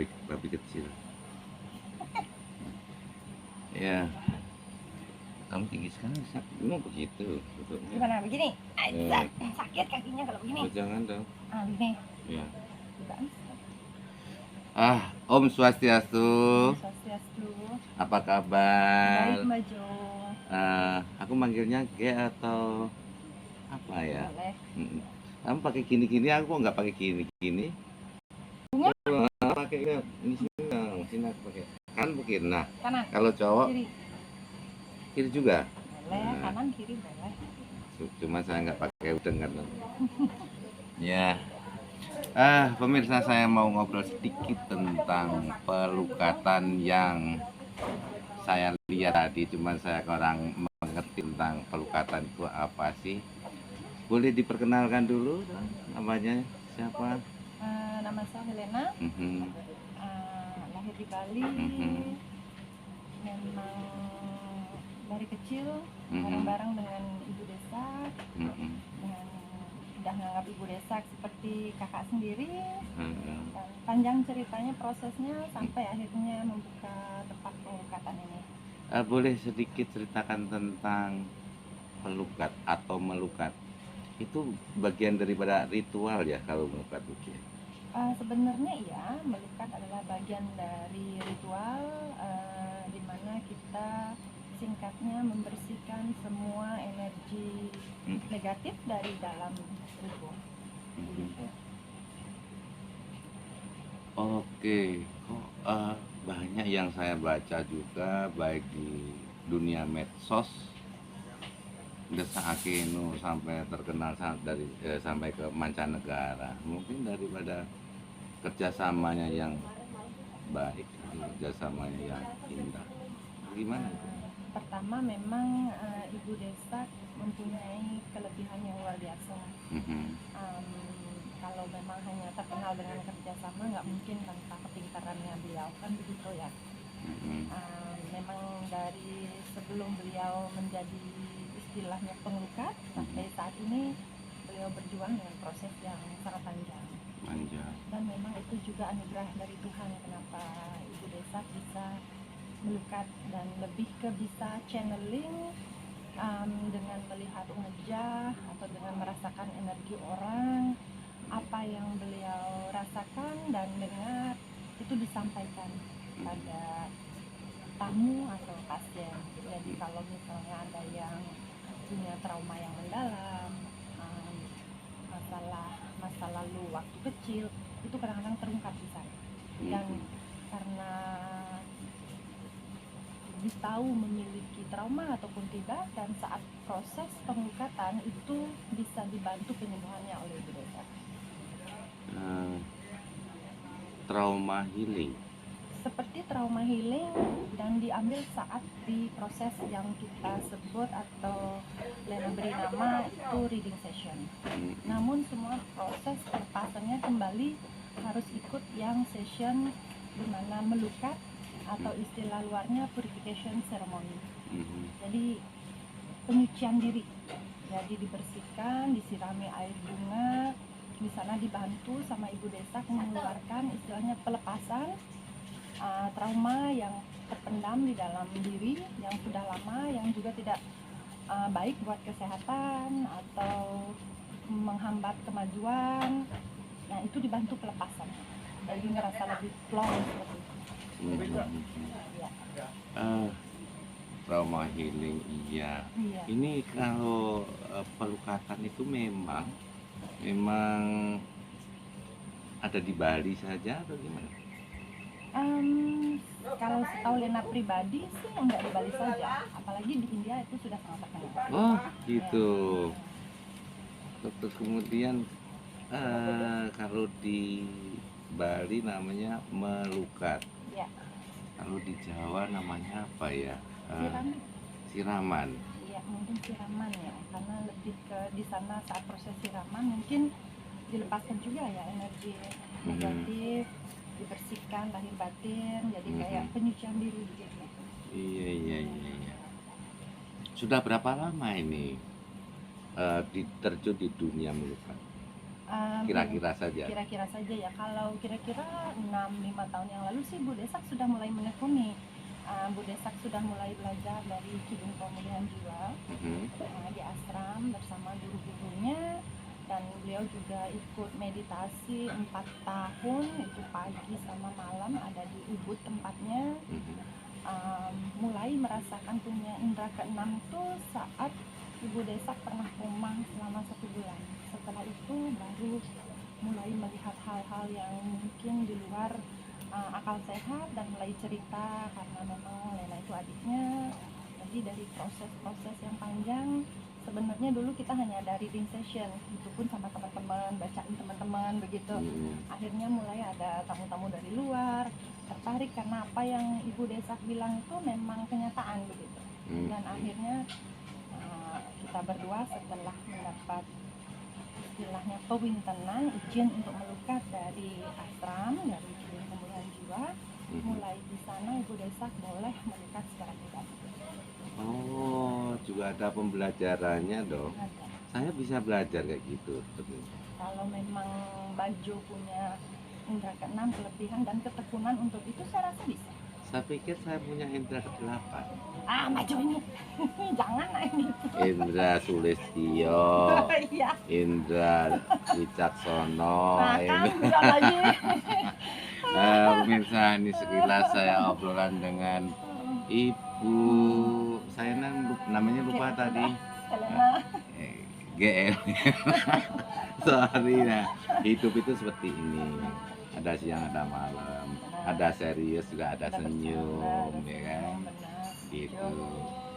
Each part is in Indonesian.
babi kecil. Ya, kamu tinggi sekali sih. Emang begitu duduknya? Gimana begini? Sakit kakinya kalau begini. Oh, jangan dong. Begini. Ya. Bukan. Om Swastiastu. Swastiastu. Apa kabar? Baik, Mbak Jo. Aku manggilnya Ge atau apa ya? Boleh. Kamu pakai gini-gini, aku kok nggak pakai gini-gini. Bunga? Pakai ini sini aku pakai kan mungkin. Nah, kanan. Kalau cowok kiri juga. Boleh, kanan kiri boleh. Cuma saya nggak pakai udeng kan. Ya. Pemirsa, saya mau ngobrol sedikit tentang pelukatan yang saya lihat tadi. Cuma saya kurang mengerti tentang pelukatan itu apa sih. Boleh diperkenalkan dulu namanya siapa? Nama saya Helena. Lahir di Bali. Memang dari kecil bareng-bareng dengan ibu desa. Dan udah nganggap ibu desa seperti kakak sendiri. Dan panjang ceritanya prosesnya sampai akhirnya membuka tempat pelukatan ini. Boleh sedikit ceritakan tentang pelukat atau melukat? Itu bagian daripada ritual ya kalau melukat itu? Sebenarnya iya, melukat adalah bagian dari ritual di mana kita singkatnya membersihkan semua energi negatif dari dalam tubuh. Oke, kok banyak yang saya baca juga baik di dunia medsos, Desa Akeno sampai terkenal sampai ke mancanegara. Mungkin daripada kerjasamanya yang baik, kerjasamanya yang indah. Gimana itu? Pertama memang ibu desa mempunyai kelebihan yang luar biasa. Kalau memang hanya terkenal dengan kerjasama, nggak mungkin tanpa kepintarannya beliau, kan begitu ya. Memang dari sebelum beliau menjadi istilahnya pengelukat sampai saat ini beliau berjuang dengan proses yang sangat panjang. Dan memang itu juga anugerah dari Tuhan kenapa ibu desa bisa melukat dan lebih ke bisa channeling dengan melihat wajah atau dengan merasakan energi orang, apa yang beliau rasakan dan dengar itu disampaikan pada tamu atau pasien. Jadi kalau misalnya ada yang punya trauma yang mendalam, masa lalu waktu kecil, itu kadang-kadang terungkap di sana. Dan karena tahu memiliki trauma ataupun tidak, dan saat proses pengelukatan itu bisa dibantu penyembuhannya oleh ibu desa. Trauma healing. Seperti trauma healing dan diambil saat di proses yang kita sebut atau Lena beri nama itu reading session. Namun semua proses pelepasannya kembali harus ikut yang session di mana melukat atau istilah luarnya purification ceremony. Jadi penyucian diri. Jadi dibersihkan, disirami air bunga, di sana dibantu sama ibu desa mengeluarkan istilahnya pelepasan trauma yang terpendam di dalam diri yang sudah lama, yang juga tidak baik buat kesehatan atau menghambat kemajuan. Nah, itu dibantu pelepasan. Jadi ngerasa lebih plong seperti itu. Trauma healing, iya. Ini kalau pelukatan itu memang ada di Bali saja atau gimana? Kalau setahu Lena pribadi sih enggak di Bali saja, apalagi di India itu sudah sangat terkenal. Oh gitu. Terus kemudian kalau di Bali namanya melukat. Ya. Kalau di Jawa namanya apa ya? Siraman. Iya, mungkin siraman ya, karena lebih ke di sana saat proses siraman mungkin dilepaskan juga ya energi negatif, dibersihkan lahir batin, jadi kayak penyucian diri gitu. Iya. Sudah berapa lama ini terjun di dunia melukat? Kira-kira saja. Kira-kira saja ya, kalau kira-kira 5 tahun yang lalu sih Bu Desak sudah mulai menekuni. Bu Desak sudah mulai belajar dari Kidung Pemulihan Jiwa di ashram bersama guru-gurunya, dan beliau juga ikut meditasi 4 tahun, itu pagi sama malam ada di Ubud tempatnya. Mulai merasakan punya indera keenam itu saat Ibu Desak pernah koma selama 1 bulan. Setelah itu baru mulai melihat hal-hal yang mungkin di luar akal sehat dan mulai cerita, karena memang Lena itu adiknya. Jadi dari proses-proses yang panjang, sebenarnya dulu kita hanya dari reading session, itu pun sama teman-teman, bacain teman-teman begitu. Akhirnya mulai ada tamu-tamu dari luar tertarik karena apa yang Ibu Desak bilang itu memang kenyataan begitu. Dan akhirnya kita berdua setelah mendapat istilahnya pewintenan, izin untuk melukat dari ashram, dari Kidung Pemulihan Jiwa, mulai di sana Ibu Desak boleh melukat secara pribadi. Oh, juga ada pembelajarannya dong. Saya bisa belajar kayak gitu. Kalau memang Bajo punya indera keenam, kelebihan dan ketekunan untuk itu, saya rasa bisa. Saya pikir saya punya indra ke-8. Bajo ini jangan ini. Indra Sulistyo, Iya. Indra Wicaksono. Kan enggak lagi. Pemirsa, ini sekilas saya obrolan dengan Ibu, saya namanya lupa tadi. Elena. GL. Sorry, nah hidup itu seperti ini. Ada siang, ada malam, ada serius juga, ada senyum, ya kan? Gitu,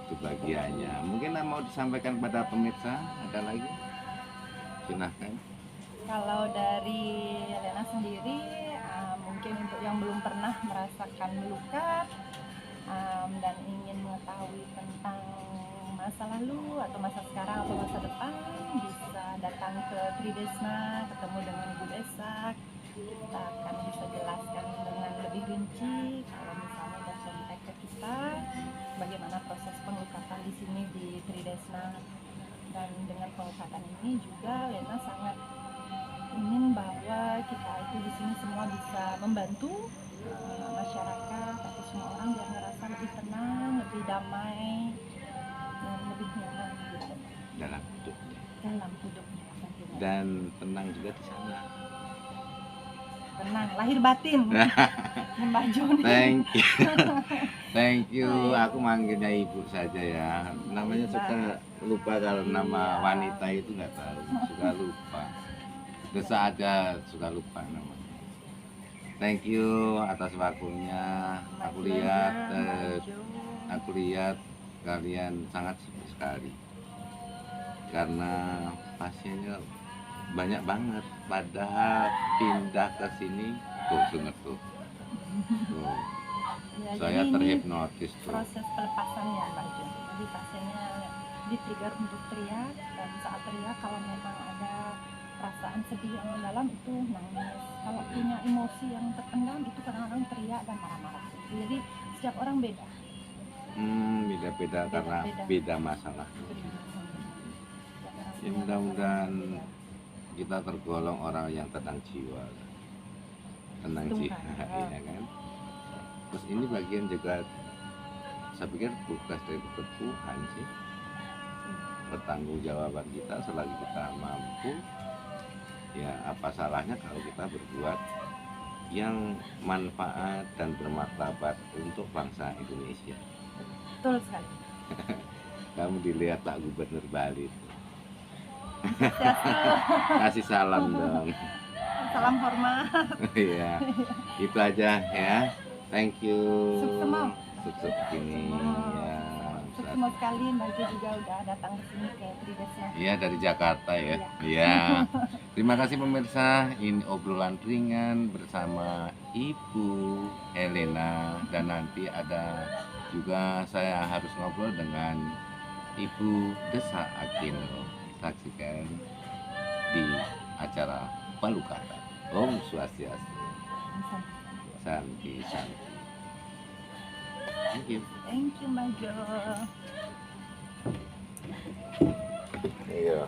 itu bagiannya. Mungkin mau disampaikan kepada pemirsa, ada lagi? Silahkan. Kalau dari Elena sendiri, mungkin untuk yang belum pernah merasakan melukat dan ingin mengetahui tentang masa lalu atau masa sekarang atau masa depan, bisa datang ke Tridesna, ketemu dengan Ibu Desak. Kita akan bisa jelaskan dengan lebih rinci. Kalau misalnya ada kontak ke kita, bagaimana proses pengelukatan di sini di Tridesna. Dan dengan pengelukatan ini juga Lena sangat ingin bahwa kita itu di sini semua bisa membantu masyarakat atau semua orang biar ngerasa lebih tenang, lebih damai, dan lebih nyaman gitu Dalam hidupnya. dalam hidupnya tentunya. Dan tenang juga di sana. Tenang, lahir batin. Membajo nih. Thank you. Thank you. Aku manggilnya Ibu saja ya. Namanya suka lupa kalau nama wanita itu nggak tahu. Suka lupa. Desa aja suka lupa namanya. Thank you atas waktunya. Aku lihat kalian sangat sibuk sekali. Karena pasiennya banyak banget, padahal pindah ke sini tuh denger tuh. Ya, Saya jadi terhipnotis tuh. proses pelepasannya Bajo. Jadi pasiennya di-trigger untuk teriak, dan saat teriak kalau memang ada perasaan sedih yang mendalam itu nangis. Kalau punya emosi yang terpendam itu kadang-kadang teriak dan marah-marah. Jadi setiap orang beda. Beda-beda karena beda masalah. Ya, mudah-mudahan kita tergolong orang yang tenang jiwa, tenang jiwa, ya kan. Terus ini bagian juga, saya pikir tugas dari Tuhan sih, pertanggungjawaban kita selagi kita mampu. Ya apa salahnya kalau kita berbuat yang manfaat dan bermartabat untuk bangsa Indonesia. Betul sekali. Kamu dilihat Pak Gubernur Bali. Swastiastu. Kasih salam dong. Salam hormat. Iya, itu aja ya. Thank you. Sukses. Sukses begini ya. Sukses sekali, Bajo juga udah datang ke sini ke Tridesna. Iya, dari Jakarta ya. Iya. Terima kasih pemirsa. Ini obrolan ringan bersama Ibu Helena, dan nanti ada juga saya harus ngobrol dengan Ibu Desa Akino. Saksikan di acara Palukata. Om Swastiastu. Santi Santi. Thank you. Thank you, Bajo. Iya.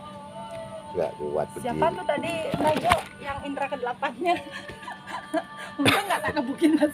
nggak kuat Siapa berdiri. tuh tadi Mbak Jo yang indra ke-8-nya? Mungkin nggak tak kebukin Mas.